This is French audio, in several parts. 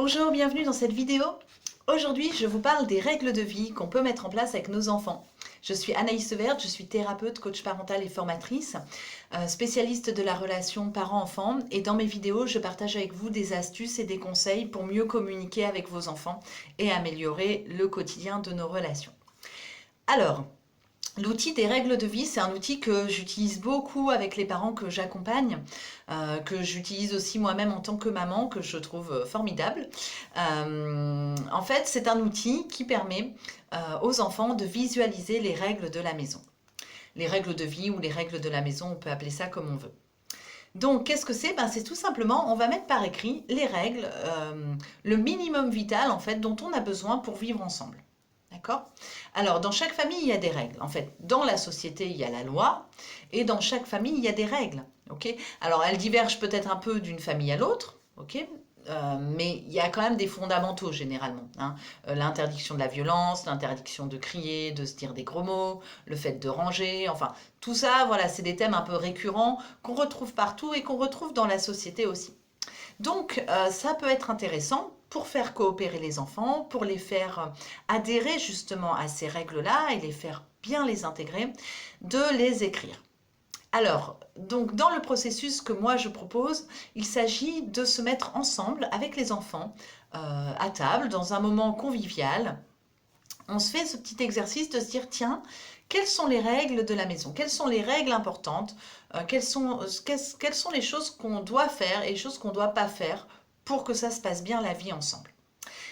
Bonjour, bienvenue dans cette vidéo. Aujourd'hui, je vous parle des règles de vie qu'on peut mettre en place avec nos enfants. Je suis Anaïs Severt, je suis thérapeute, coach parental et formatrice, spécialiste de la relation parent-enfant. Et dans mes vidéos, je partage avec vous des astuces et des conseils pour mieux communiquer avec vos enfants et améliorer le quotidien de nos relations. Alors, l'outil des règles de vie, c'est un outil que j'utilise beaucoup avec les parents que j'accompagne, que j'utilise aussi moi-même en tant que maman, que je trouve formidable. En fait, c'est un outil qui permet aux enfants de visualiser les règles de la maison. Les règles de vie ou les règles de la maison, on peut appeler ça comme on veut. Donc, qu'est-ce que c'est? C'est tout simplement, on va mettre par écrit les règles, le minimum vital en fait dont on a besoin pour vivre ensemble. D'accord? Alors, dans chaque famille, il y a des règles. En fait, dans la société, il y a la loi, et dans chaque famille, il y a des règles. Ok? Alors, elles divergent peut-être un peu d'une famille à l'autre, ok? Mais il y a quand même des fondamentaux généralement, hein. L'interdiction de la violence, l'interdiction de crier, de se dire des gros mots, le fait de ranger, enfin tout ça, voilà, c'est des thèmes un peu récurrents qu'on retrouve partout et qu'on retrouve dans la société aussi. Donc, ça peut être intéressant pour faire coopérer les enfants, pour les faire adhérer justement à ces règles-là et les faire bien les intégrer, de les écrire. Alors, donc dans le processus que moi je propose, il s'agit de se mettre ensemble avec les enfants à table, dans un moment convivial. On se fait ce petit exercice de se dire, tiens, quelles sont les règles de la maison? Quelles sont les règles importantes? Quelles sont les choses qu'on doit faire et les choses qu'on ne doit pas faire pour que ça se passe bien la vie ensemble?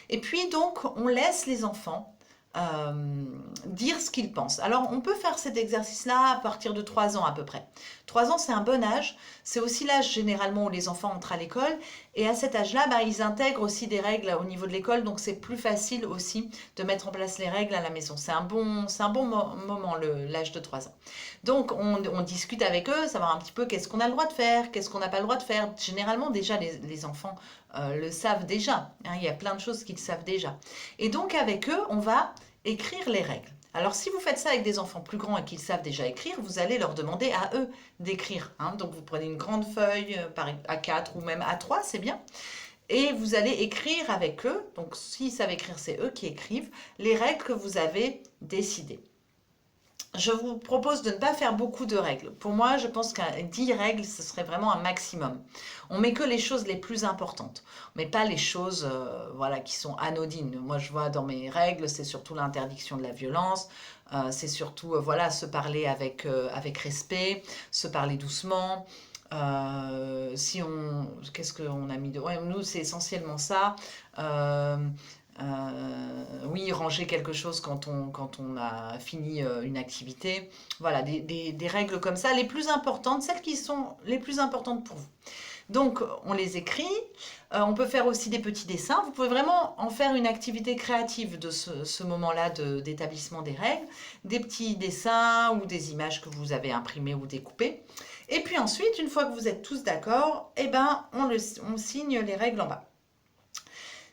Et puis donc, on laisse les enfants dire ce qu'ils pensent. Alors, on peut faire cet exercice-là à partir de 3 ans à peu près. 3 ans, c'est un bon âge. C'est aussi l'âge généralement où les enfants entrent à l'école. Et à cet âge-là, ils intègrent aussi des règles au niveau de l'école. Donc, c'est plus facile aussi de mettre en place les règles à la maison. C'est un bon moment, l'âge de 3 ans. Donc, on discute avec eux, savoir un petit peu qu'est-ce qu'on a le droit de faire, qu'est-ce qu'on n'a pas le droit de faire. Généralement, déjà, les enfants le savent déjà, hein. Il y a plein de choses qu'ils savent déjà. Et donc, avec eux, on va écrire les règles. Alors, si vous faites ça avec des enfants plus grands et qu'ils savent déjà écrire, vous allez leur demander à eux d'écrire, hein. Donc, vous prenez une grande feuille, par A4 ou même A3, c'est bien. Et vous allez écrire avec eux, donc s'ils savent écrire, c'est eux qui écrivent, les règles que vous avez décidées. Je vous propose de ne pas faire beaucoup de règles. Pour moi, je pense qu'à 10 règles, ce serait vraiment un maximum. On met que les choses les plus importantes. On met pas les choses voilà, qui sont anodines. Moi, je vois dans mes règles, c'est surtout l'interdiction de la violence, c'est surtout voilà, se parler avec respect, se parler doucement. Qu'est-ce qu'on a mis de... Ouais, nous, c'est essentiellement ça. Oui, ranger quelque chose quand on a fini une activité. Voilà, des règles comme ça, les plus importantes, celles qui sont les plus importantes pour vous. Donc, on les écrit. On peut faire aussi des petits dessins. Vous pouvez vraiment en faire une activité créative de ce moment-là d'établissement des règles. Des petits dessins ou des images que vous avez imprimées ou découpées. Et puis ensuite, une fois que vous êtes tous d'accord, on signe les règles en bas.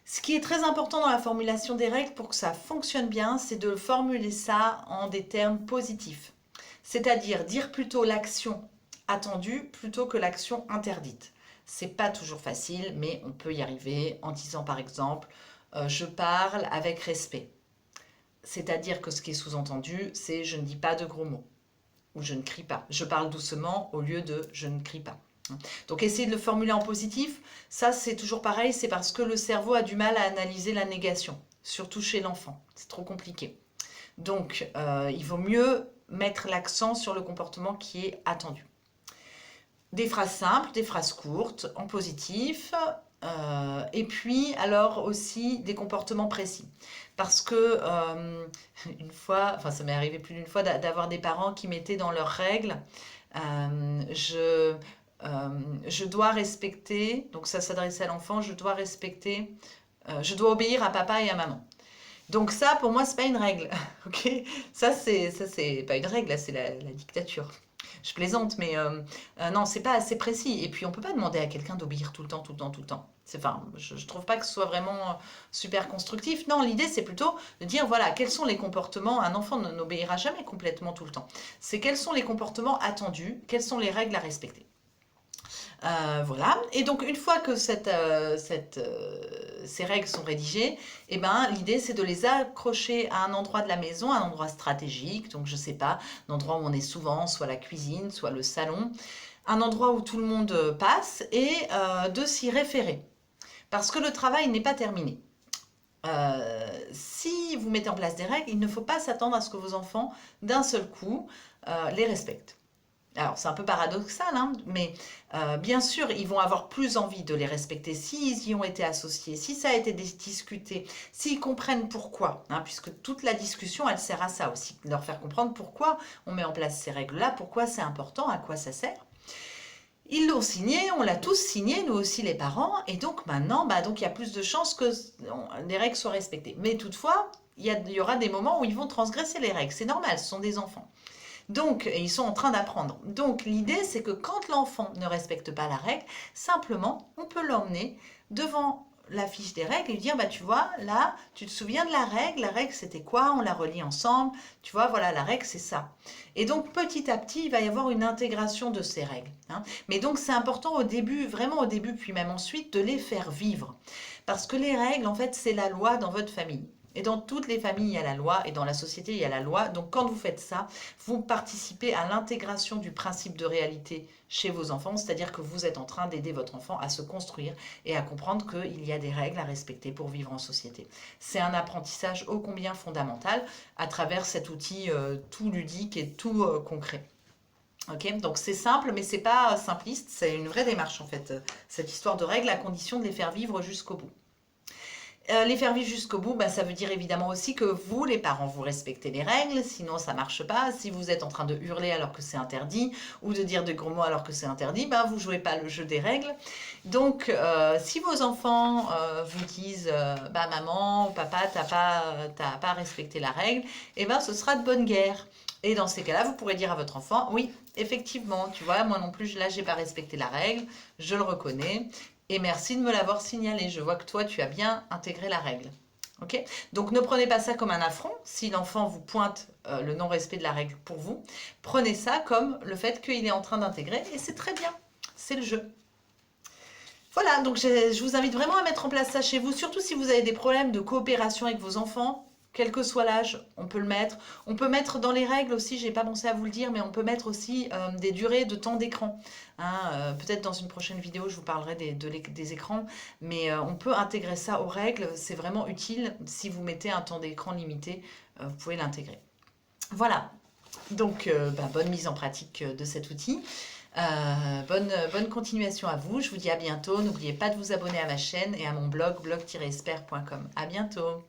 Ce qui est très important dans la formulation des règles pour que ça fonctionne bien, c'est de formuler ça en des termes positifs. C'est-à-dire dire plutôt l'action attendue plutôt que l'action interdite. C'est pas toujours facile, mais on peut y arriver en disant par exemple je parle avec respect. C'est-à-dire que ce qui est sous-entendu, c'est je ne dis pas de gros mots ou je ne crie pas. Je parle doucement au lieu de je ne crie pas. Donc essayez de le formuler en positif, ça c'est toujours pareil, c'est parce que le cerveau a du mal à analyser la négation, surtout chez l'enfant, c'est trop compliqué. Donc il vaut mieux mettre l'accent sur le comportement qui est attendu. Des phrases simples, des phrases courtes, en positif, et puis alors aussi des comportements précis. Parce que une fois, enfin ça m'est arrivé plus d'une fois d'avoir des parents qui mettaient dans leurs règles, je dois respecter, donc ça s'adressait à l'enfant, je dois respecter, je dois obéir à papa et à maman. Donc ça, pour moi, c'est pas une règle, ok? Ça, c'est pas une règle, là, c'est la dictature. Je plaisante, mais non, c'est pas assez précis. Et puis, on peut pas demander à quelqu'un d'obéir tout le temps, tout le temps, tout le temps. Enfin, je trouve pas que ce soit vraiment super constructif. Non, l'idée, c'est plutôt de dire, voilà, quels sont les comportements. Un enfant n'obéira jamais complètement tout le temps. C'est quels sont les comportements attendus, quelles sont les règles à respecter. Voilà. Et donc, une fois que ces règles sont rédigées, eh ben, l'idée, c'est de les accrocher à un endroit de la maison, un endroit stratégique. Donc, je sais pas, un endroit où on est souvent, soit la cuisine, soit le salon. Un endroit où tout le monde passe et de s'y référer. Parce que le travail n'est pas terminé. Si vous mettez en place des règles, il ne faut pas s'attendre à ce que vos enfants, d'un seul coup, les respectent. Alors, c'est un peu paradoxal, hein, mais bien sûr, ils vont avoir plus envie de les respecter s'ils y ont été associés, si ça a été discuté, s'ils comprennent pourquoi, hein, puisque toute la discussion, elle sert à ça aussi, leur faire comprendre pourquoi on met en place ces règles-là, pourquoi c'est important, à quoi ça sert. Ils l'ont signé, on l'a tous signé, nous aussi les parents, et donc maintenant, donc il y a plus de chances que les règles soient respectées. Mais toutefois, il y aura des moments où ils vont transgresser les règles, c'est normal, ce sont des enfants. Donc, ils sont en train d'apprendre. Donc, l'idée, c'est que quand l'enfant ne respecte pas la règle, simplement, on peut l'emmener devant la fiche des règles et lui dire, tu vois, là, tu te souviens de la règle c'était quoi? On la relit ensemble, tu vois, voilà, la règle c'est ça. Et donc, petit à petit, il va y avoir une intégration de ces règles, hein. Mais donc, c'est important au début, vraiment au début, puis même ensuite, de les faire vivre. Parce que les règles, en fait, c'est la loi dans votre famille. Et dans toutes les familles, il y a la loi, et dans la société, il y a la loi. Donc quand vous faites ça, vous participez à l'intégration du principe de réalité chez vos enfants, c'est-à-dire que vous êtes en train d'aider votre enfant à se construire et à comprendre qu'il y a des règles à respecter pour vivre en société. C'est un apprentissage ô combien fondamental à travers cet outil tout ludique et tout concret. Ok, donc c'est simple, mais c'est pas simpliste, c'est une vraie démarche en fait, cette histoire de règles, à condition de les faire vivre jusqu'au bout. Les faire vivre jusqu'au bout, ça veut dire évidemment aussi que vous, les parents, vous respectez les règles, sinon ça marche pas. Si vous êtes en train de hurler alors que c'est interdit, ou de dire de gros mots alors que c'est interdit, vous jouez pas le jeu des règles. Donc, si vos enfants vous disent, maman ou papa, t'as pas respecté la règle, ce sera de bonne guerre. Et dans ces cas-là, vous pourrez dire à votre enfant, oui, effectivement, tu vois, moi non plus, là, j'ai pas respecté la règle, je le reconnais. Et merci de me l'avoir signalé. Je vois que toi, tu as bien intégré la règle. Ok? Donc ne prenez pas ça comme un affront. Si l'enfant vous pointe le non-respect de la règle pour vous, prenez ça comme le fait qu'il est en train d'intégrer. Et c'est très bien. C'est le jeu. Voilà, donc je vous invite vraiment à mettre en place ça chez vous, surtout si vous avez des problèmes de coopération avec vos enfants. Quel que soit l'âge, on peut le mettre. On peut mettre dans les règles aussi, j'ai pas pensé à vous le dire, mais on peut mettre aussi des durées de temps d'écran, hein. Peut-être dans une prochaine vidéo, je vous parlerai des écrans, mais on peut intégrer ça aux règles. C'est vraiment utile. Si vous mettez un temps d'écran limité, vous pouvez l'intégrer. Voilà, donc bonne mise en pratique de cet outil. Bonne continuation à vous. Je vous dis à bientôt. N'oubliez pas de vous abonner à ma chaîne et à mon blog blog-espère.com. À bientôt.